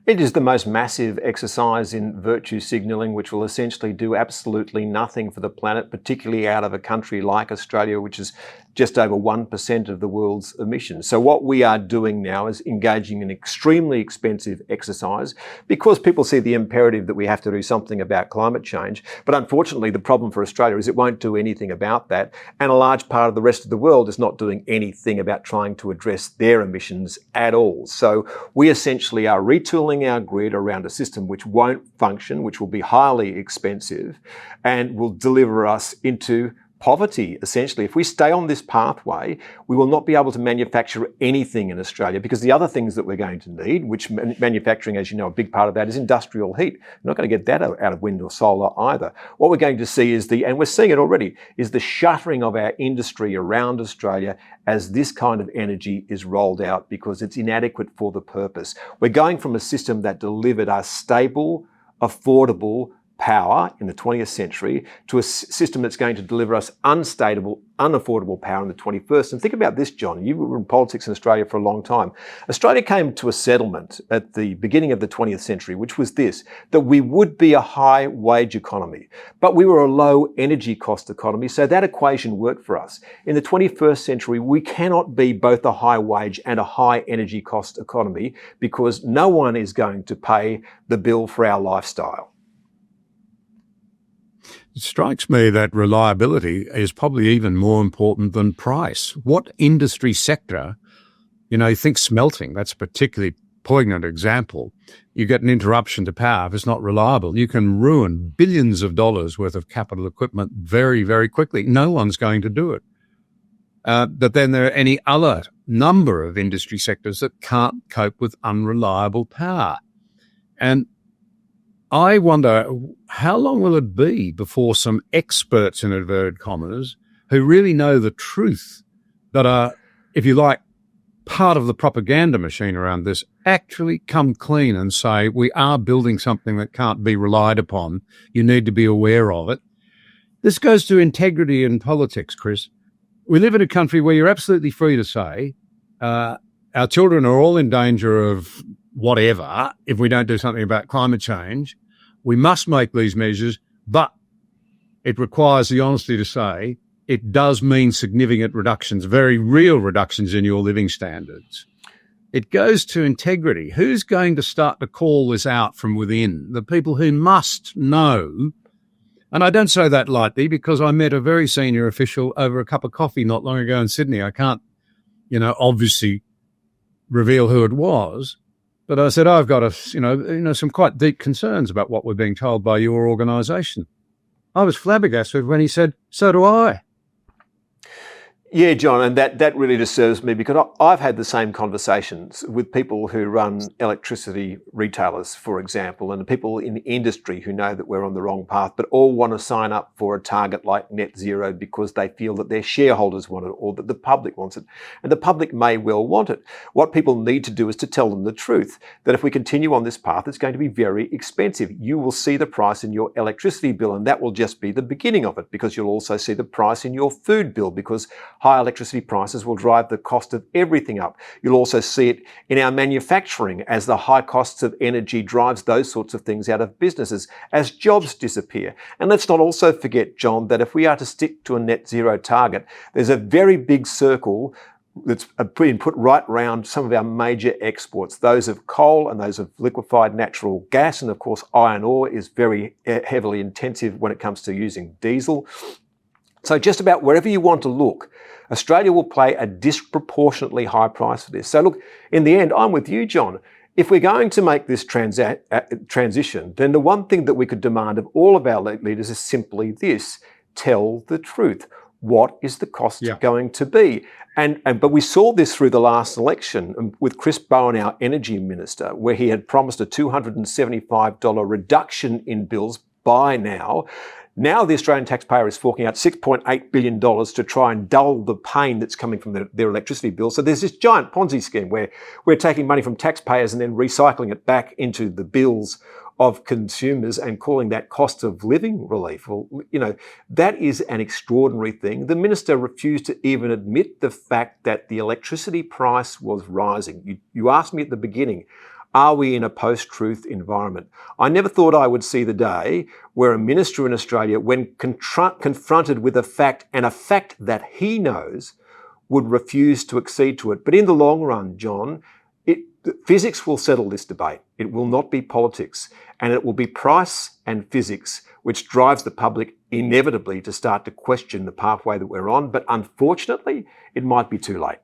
It is the most massive exercise in virtue signalling, which will essentially do absolutely nothing for the planet, particularly out of a country like Australia, which is just over 1% of the world's emissions. So what we are doing now is engaging in extremely expensive exercise because people see the imperative that we have to do something about climate change. But unfortunately, the problem for Australia is it won't do anything about that. And a large part of the rest of the world is not doing anything about trying to address their emissions at all. So we essentially are retooling our grid around a system which won't function, which will be highly expensive and will deliver us into poverty, essentially. If we stay on this pathway, we will not be able to manufacture anything in Australia because the other things that we're going to need, which manufacturing, as you know, a big part of that is industrial heat. We're not going to get that out of wind or solar either. What we're going to see is and we're seeing it already, is the shuttering of our industry around Australia as this kind of energy is rolled out because it's inadequate for the purpose. We're going from a system that delivered us stable, affordable power in the 20th century to a system that's going to deliver us unstable, unaffordable power in the 21st. And think about this, John. You were in politics in Australia for a long time. Australia came to a settlement at the beginning of the 20th century, which was this, that we would be a high wage economy, but we were a low energy cost economy. So that equation worked for us. In the 21st century, we cannot be both a high wage and a high energy cost economy because no one is going to pay the bill for our lifestyle. It strikes me that reliability is probably even more important than price. What industry sector, you think smelting, that's a particularly poignant example. You get an interruption to power if it's not reliable. You can ruin billions of dollars worth of capital equipment very, very quickly. No one's going to do it. But then there are any other number of industry sectors that can't cope with unreliable power. And I wonder, how long will it be before some experts, in inverted commas, who really know the truth, that are, if you like, part of the propaganda machine around this, actually come clean and say, we are building something that can't be relied upon. You need to be aware of it. This goes to integrity in politics, Chris. We live in a country where you're absolutely free to say, our children are all in danger of whatever if we don't do something about climate change. We must make these measures, but it requires the honesty to say it does mean significant reductions, very real reductions in your living standards. It goes to integrity. Who's going to start to call this out from within? The people who must know. And I don't say that lightly because I met a very senior official over a cup of coffee not long ago in Sydney. I can't, obviously reveal who it was. But I said, I've got some quite deep concerns about what we're being told by your organisation. I was flabbergasted when he said, so do I. Yeah, John, and that really disturbs me because I've had the same conversations with people who run electricity retailers, for example, and the people in industry who know that we're on the wrong path, but all want to sign up for a target like net zero because they feel that their shareholders want it or that the public wants it. And the public may well want it. What people need to do is to tell them the truth, that if we continue on this path, it's going to be very expensive. You will see the price in your electricity bill, and that will just be the beginning of it because you'll also see the price in your food bill because high electricity prices will drive the cost of everything up. You'll also see it in our manufacturing as the high costs of energy drives those sorts of things out of businesses, as jobs disappear. And let's not also forget, John, that if we are to stick to a net zero target, there's a very big circle that's been put right around some of our major exports, those of coal and those of liquefied natural gas. And of course, iron ore is very heavily intensive when it comes to using diesel. So just about wherever you want to look, Australia will pay a disproportionately high price for this. So look, in the end, I'm with you, John. If we're going to make this transition, then the one thing that we could demand of all of our leaders is simply this: tell the truth. What is the cost going to be? But we saw this through the last election with Chris Bowen, our energy minister, where he had promised a $275 reduction in bills by now. Now the Australian taxpayer is forking out $6.8 billion to try and dull the pain that's coming from their electricity bill. So there's this giant Ponzi scheme where we're taking money from taxpayers and then recycling it back into the bills of consumers and calling that cost of living relief. Well, that is an extraordinary thing. The minister refused to even admit the fact that the electricity price was rising. You asked me at the beginning, Are we in a post-truth environment? I never thought I would see the day where a minister in Australia, when confronted with a fact, and a fact that he knows, would refuse to accede to it. But in the long run, John, physics will settle this debate. It will not be politics. And it will be price and physics which drives the public inevitably to start to question the pathway that we're on. But unfortunately, it might be too late.